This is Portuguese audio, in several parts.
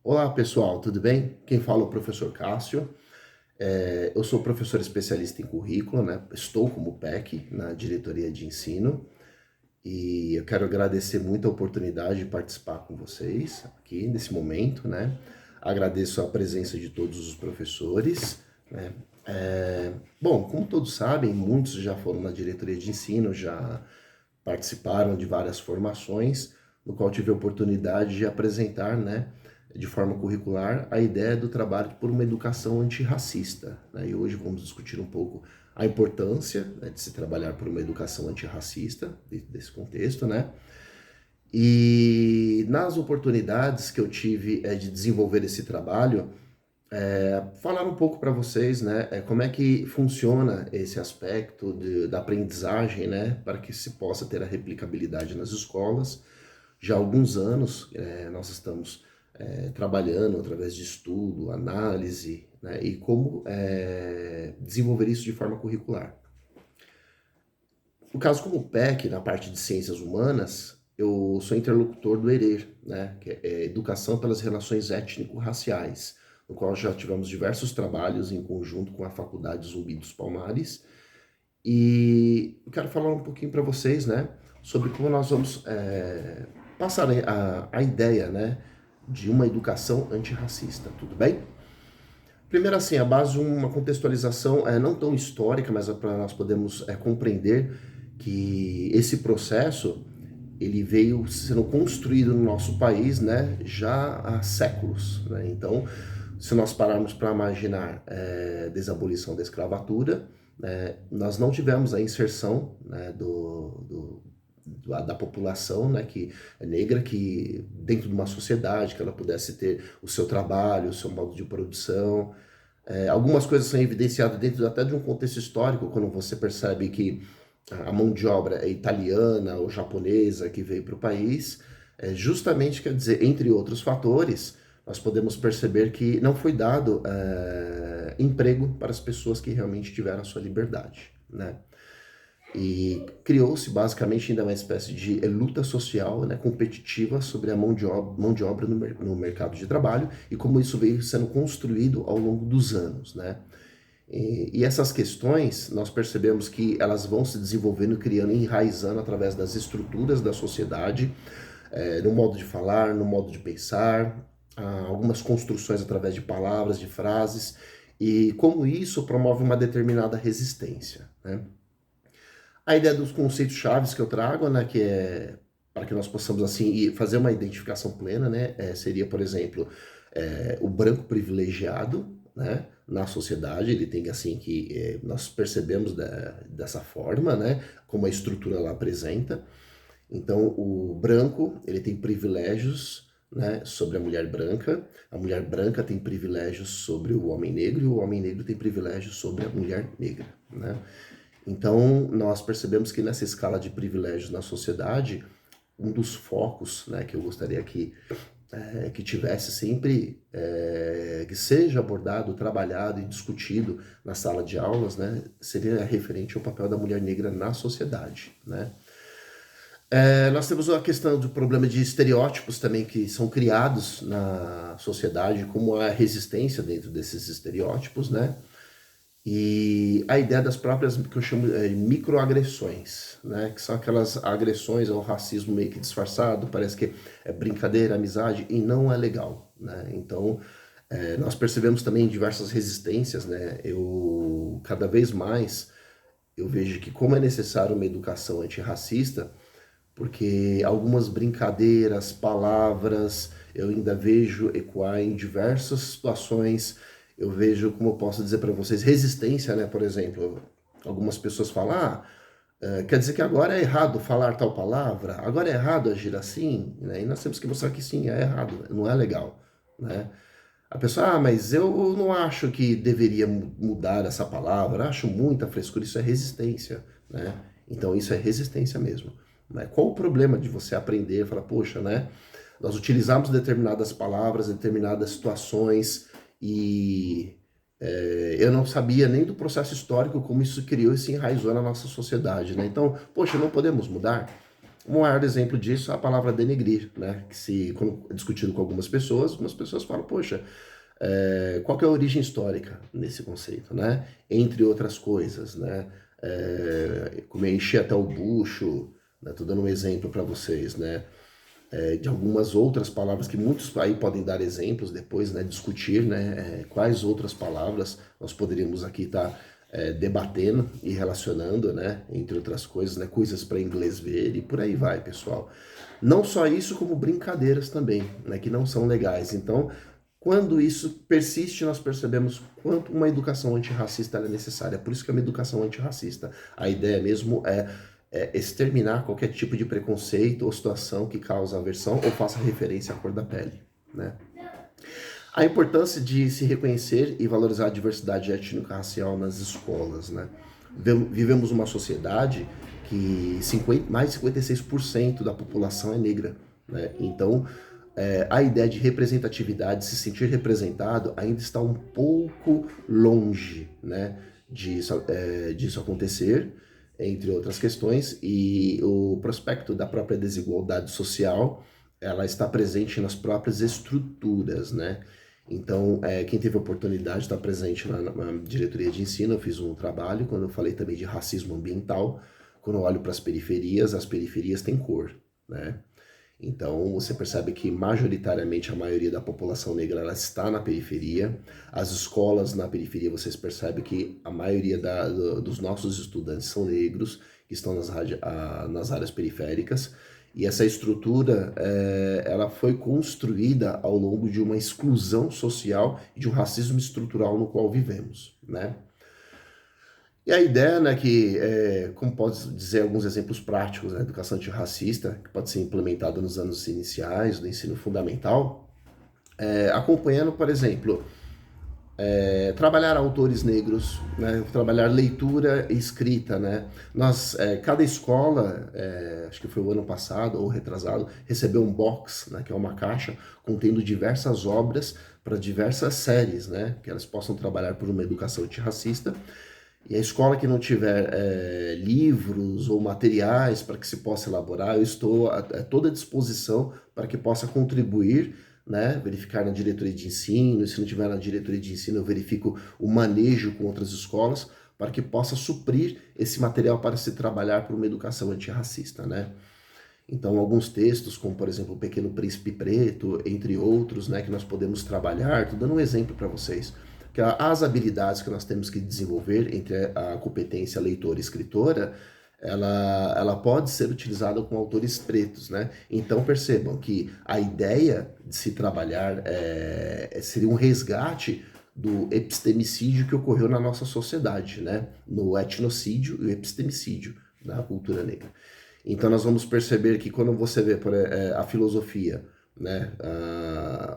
Olá pessoal, tudo bem? Quem fala é o professor Cássio. Eu sou professor especialista em currículo, né? Estou como PEC na diretoria de ensino e eu quero agradecer muito a oportunidade de participar com vocês aqui nesse momento, né? Agradeço a presença de todos os professores, né? Bom, como todos sabem, muitos já foram na diretoria de ensino, já participaram de várias formações, no qual tive a oportunidade de apresentar, né, de forma curricular, a ideia do trabalho por uma educação antirracista, né? E hoje vamos discutir um pouco a importância, né, de se trabalhar por uma educação antirracista, desse contexto, né? E nas oportunidades que eu tive de desenvolver esse trabalho, falar um pouco para vocês, né, como é que funciona esse aspecto da aprendizagem, né, para que se possa ter a replicabilidade nas escolas. Já há alguns anos, nós estamos trabalhando através de estudo, análise, né, e como desenvolver isso de forma curricular. No caso, como PEC, na parte de ciências humanas, eu sou interlocutor do ERER, né, que é Educação pelas Relações Étnico-Raciais, no qual já tivemos diversos trabalhos em conjunto com a Faculdade Zumbi dos Palmares. E eu quero falar um pouquinho para vocês, né, sobre como nós vamos passar a ideia, né, de uma educação antirracista, tudo bem? Primeiro, assim, a base de uma contextualização não tão histórica, mas é para nós podermos compreender que esse processo ele veio sendo construído no nosso país, né, já há séculos, né? Então, se nós pararmos para imaginar desabolição da escravatura, nós não tivemos a inserção, né, da população, né, que é negra, que dentro de uma sociedade, que ela pudesse ter o seu trabalho, o seu modo de produção. Algumas coisas são evidenciadas dentro até de um contexto histórico, quando você percebe que a mão de obra é italiana ou japonesa que veio para o país, justamente, quer dizer, entre outros fatores, nós podemos perceber que não foi dado emprego para as pessoas que realmente tiveram a sua liberdade, né? E criou-se basicamente ainda uma espécie de luta social, né, competitiva sobre a mão de obra no mercado de trabalho e como isso veio sendo construído ao longo dos anos, né? E essas questões, nós percebemos que elas vão se desenvolvendo, criando, enraizando através das estruturas da sociedade, no modo de falar, no modo de pensar, algumas construções através de palavras, de frases, e como isso promove uma determinada resistência, né? A ideia dos conceitos chaves que eu trago, né, que é para que nós possamos assim fazer uma identificação plena, né, seria, por exemplo, o branco privilegiado, né, na sociedade, ele tem assim que nós percebemos dessa forma, né, como a estrutura lá apresenta. Então, o branco ele tem privilégios, né, sobre a mulher branca tem privilégios sobre o homem negro e o homem negro tem privilégios sobre a mulher negra, né? Então, nós percebemos que nessa escala de privilégios na sociedade, um dos focos, né, que eu gostaria que tivesse sempre, que seja abordado, trabalhado e discutido na sala de aulas, né, seria referente ao papel da mulher negra na sociedade, né? Nós temos a questão do problema de estereótipos também que são criados na sociedade, como a resistência dentro desses estereótipos, né? E a ideia das próprias, que eu chamo de microagressões, né? Que são aquelas agressões ao racismo meio que disfarçado, parece que é brincadeira, amizade, e não é legal, né? Então, nós percebemos também diversas resistências, né? Cada vez mais, eu vejo que como é necessário uma educação antirracista, porque algumas brincadeiras, palavras, eu ainda vejo ecoar em diversas situações. Eu vejo, como eu posso dizer para vocês, resistência, né? Por exemplo, algumas pessoas falam, quer dizer que agora é errado falar tal palavra, agora é errado agir assim, né? E nós temos que mostrar que sim, é errado, não é legal, né? A pessoa, mas eu não acho que deveria mudar essa palavra, acho muita frescura, isso é resistência, né? Então isso é resistência mesmo, né? Qual o problema de você aprender, falar, poxa, né? Nós utilizamos determinadas palavras, determinadas situações e eu não sabia nem do processo histórico como isso criou e se enraizou na nossa sociedade, né? Então, poxa, não podemos mudar? O maior exemplo disso é a palavra denegrir, né? Que quando discutido com algumas pessoas falam, poxa, qual que é a origem histórica nesse conceito, né? Entre outras coisas, né? Como encher até o bucho, né? Tô dando um exemplo para vocês, né? De algumas outras palavras que muitos aí podem dar exemplos depois, né? Discutir, né? Quais outras palavras nós poderíamos aqui estar debatendo e relacionando, né? Entre outras coisas, né? Coisas para inglês ver e por aí vai, pessoal. Não só isso, como brincadeiras também, né? Que não são legais. Então, quando isso persiste, nós percebemos quanto uma educação antirracista é necessária. Por isso que é uma educação antirracista. A ideia mesmo é exterminar qualquer tipo de preconceito ou situação que causa aversão ou faça referência à cor da pele, né? A importância de se reconhecer e valorizar a diversidade étnico-racial nas escolas, né? Vivemos uma sociedade que mais de 56% da população é negra, né? Então, a ideia de representatividade, se sentir representado, ainda está um pouco longe, né, disso acontecer, entre outras questões, e o prospecto da própria desigualdade social, ela está presente nas próprias estruturas, né? Então, quem teve a oportunidade de estar presente na diretoria de ensino, eu fiz um trabalho, quando eu falei também de racismo ambiental, quando eu olho para as periferias têm cor, né? Então, você percebe que majoritariamente a maioria da população negra ela está na periferia. As escolas na periferia, vocês percebem que a maioria dos nossos estudantes são negros, que estão nas áreas periféricas. E essa estrutura, ela foi construída ao longo de uma exclusão social e de um racismo estrutural no qual vivemos, né? E a ideia, né, que, como pode dizer alguns exemplos práticos da educação antirracista, que pode ser implementada nos anos iniciais do ensino fundamental, acompanhando, por exemplo, trabalhar autores negros, né, trabalhar leitura e escrita, né? Cada escola, acho que foi o ano passado ou retrasado, recebeu um box, né, que é uma caixa contendo diversas obras para diversas séries, né, que elas possam trabalhar por uma educação antirracista. E a escola que não tiver livros ou materiais para que se possa elaborar, eu estou a toda disposição para que possa contribuir, né? Verificar na diretoria de ensino, e se não tiver na diretoria de ensino, eu verifico o manejo com outras escolas, para que possa suprir esse material para se trabalhar por uma educação antirracista, né? Então, alguns textos, como por exemplo O Pequeno Príncipe Preto, entre outros, né, que nós podemos trabalhar, estou dando um exemplo para vocês, que as habilidades que nós temos que desenvolver entre a competência leitora e escritora, ela pode ser utilizada com autores pretos, né? Então percebam que a ideia de se trabalhar seria um resgate do epistemicídio que ocorreu na nossa sociedade, né? No etnocídio e o epistemicídio da cultura negra. Então nós vamos perceber que quando você vê a filosofia, né?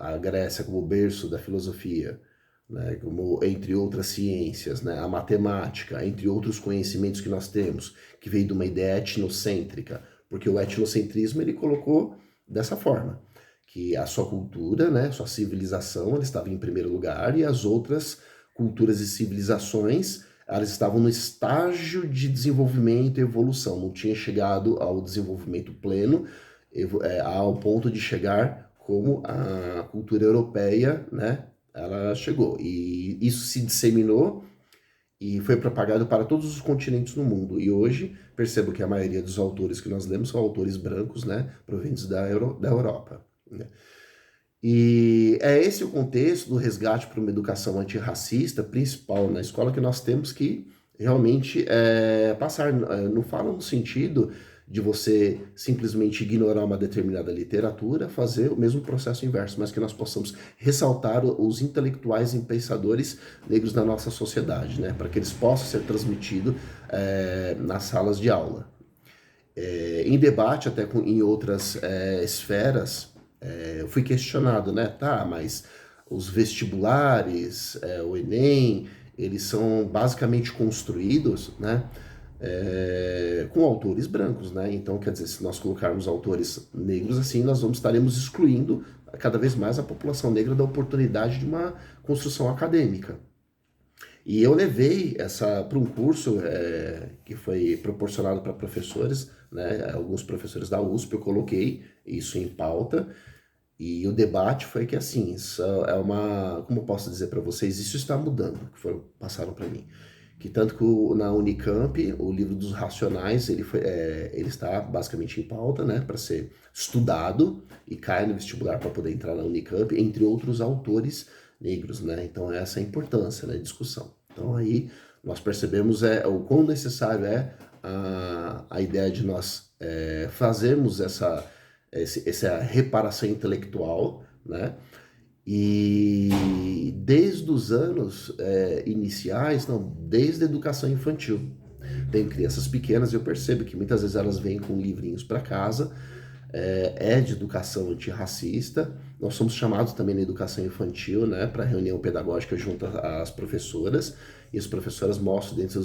A Grécia como berço da filosofia, né, como entre outras ciências, né, a matemática, entre outros conhecimentos que nós temos, que veio de uma ideia etnocêntrica, porque o etnocentrismo ele colocou dessa forma, que a sua cultura, né, sua civilização, ela estava em primeiro lugar e as outras culturas e civilizações, elas estavam no estágio de desenvolvimento e evolução, não tinha chegado ao desenvolvimento pleno, ao ponto de chegar como a cultura europeia, né, ela chegou. E isso se disseminou e foi propagado para todos os continentes no mundo. E hoje, percebo que a maioria dos autores que nós lemos são autores brancos, né, provenientes da Europa, né? E é esse o contexto do resgate para uma educação antirracista principal na escola que nós temos que realmente passar. Não fala no sentido de você simplesmente ignorar uma determinada literatura, fazer o mesmo processo inverso, mas que nós possamos ressaltar os intelectuais e pensadores negros da nossa sociedade, né, para que eles possam ser transmitidos nas salas de aula. Em debate, até em outras esferas, eu fui questionado, né, tá, mas os vestibulares, o Enem, eles são basicamente construídos, né, com autores brancos, né? Então, quer dizer, se nós colocarmos autores negros assim, nós estaremos excluindo cada vez mais a população negra da oportunidade de uma construção acadêmica. E eu levei essa para um curso que foi proporcionado para professores né? Alguns professores da USP, eu coloquei isso em pauta, e o debate foi que, assim, isso é uma, como eu posso dizer para vocês, isso está mudando, que passaram para mim. Que tanto que na Unicamp, o livro dos Racionais, ele está basicamente em pauta, né, para ser estudado e cai no vestibular para poder entrar na Unicamp, entre outros autores negros, né? Então essa é a importância, né, discussão. Então aí nós percebemos o quão necessário é a ideia de nós fazermos essa reparação intelectual, né? E desde os anos iniciais, não, desde a educação infantil. Tenho crianças pequenas e eu percebo que muitas vezes elas vêm com livrinhos para casa, de educação antirracista. Nós somos chamados também na educação infantil, né, para reunião pedagógica junto às professoras, e as professoras mostram dentro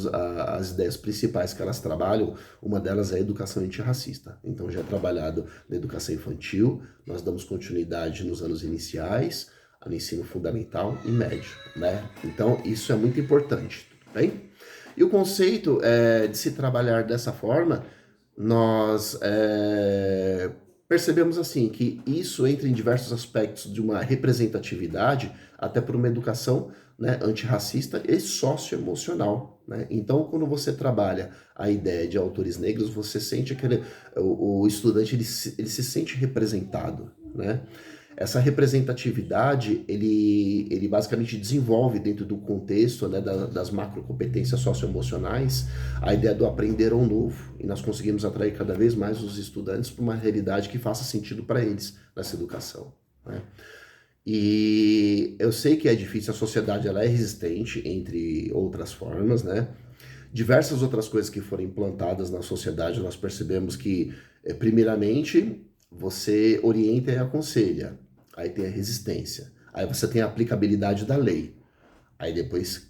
as ideias principais que elas trabalham. Uma delas é a educação antirracista. Então já é trabalhado na educação infantil, nós damos continuidade nos anos iniciais, no ensino fundamental e médio, né? Então isso é muito importante, tudo bem? E o conceito de se trabalhar dessa forma, nós percebemos assim que isso entra em diversos aspectos de uma representatividade, até por uma educação, né, antirracista e socioemocional, né? Então, quando você trabalha a ideia de autores negros, você sente o estudante ele se sente representado, né? Essa representatividade, ele basicamente desenvolve dentro do contexto, né, das macrocompetências socioemocionais, a ideia do aprender ao novo. E nós conseguimos atrair cada vez mais os estudantes para uma realidade que faça sentido para eles nessa educação, né? E eu sei que é difícil, a sociedade ela é resistente, entre outras formas, né? Diversas outras coisas que foram implantadas na sociedade, nós percebemos que, primeiramente, você orienta e aconselha. Aí tem a resistência. Aí você tem a aplicabilidade da lei. Aí depois,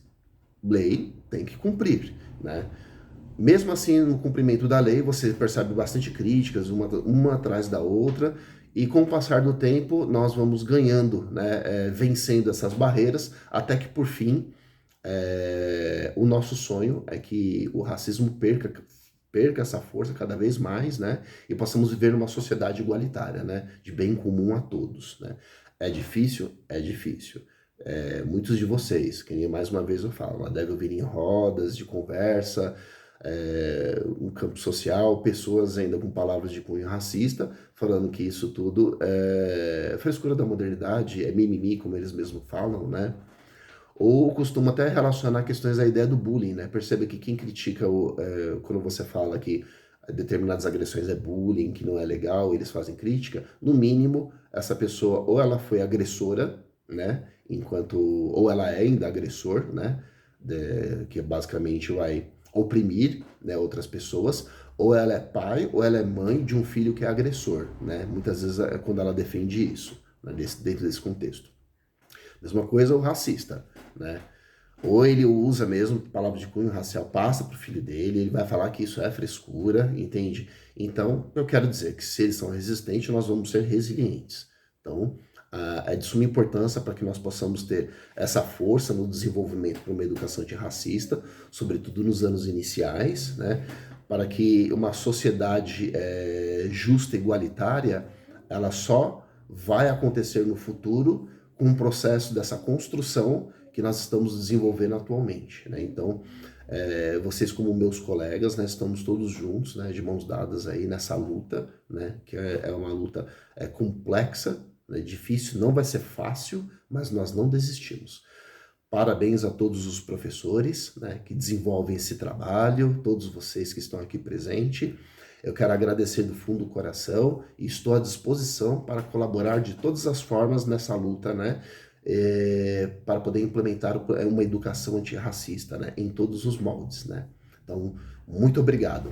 lei tem que cumprir, né? Mesmo assim, no cumprimento da lei, você percebe bastante críticas, uma atrás da outra, e com o passar do tempo, nós vamos ganhando, né, vencendo essas barreiras, até que, por fim, o nosso sonho é que o racismo perca essa força cada vez mais, né, e possamos viver numa sociedade igualitária, né, de bem comum a todos, né. É difícil? É difícil. Muitos de vocês, que nem mais uma vez eu falo, devem ouvir em rodas de conversa, no campo social, pessoas ainda com palavras de cunho racista, falando que isso tudo é frescura da modernidade, é mimimi, como eles mesmos falam, né? Ou costuma até relacionar questões à ideia do bullying, né? Perceba que quem critica, quando você fala que determinadas agressões é bullying, que não é legal, eles fazem crítica, no mínimo, essa pessoa ou ela foi agressora, né? Ou ela é ainda agressor, né? Que basicamente vai oprimir, né, outras pessoas, ou ela é pai ou ela é mãe de um filho que é agressor, né? Muitas vezes é quando ela defende isso, né, dentro desse contexto. Mesma coisa o racista, né? Ou ele usa mesmo palavras de cunho racial, passa para o filho dele, ele vai falar que isso é frescura, entende? Então, eu quero dizer que se eles são resistentes, nós vamos ser resilientes. Então, é de suma importância para que nós possamos ter essa força no desenvolvimento para uma educação antirracista, sobretudo nos anos iniciais, né? Para que uma sociedade justa e igualitária, ela só vai acontecer no futuro com um processo dessa construção que nós estamos desenvolvendo atualmente, né? Então, vocês como meus colegas, né, estamos todos juntos, né, de mãos dadas aí nessa luta, né, que é uma luta complexa, né, difícil, não vai ser fácil, mas nós não desistimos. Parabéns a todos os professores, né, que desenvolvem esse trabalho, todos vocês que estão aqui presentes. Eu quero agradecer do fundo do coração e estou à disposição para colaborar de todas as formas nessa luta, né, para poder implementar uma educação antirracista, né, em todos os moldes, né. Então, muito obrigado.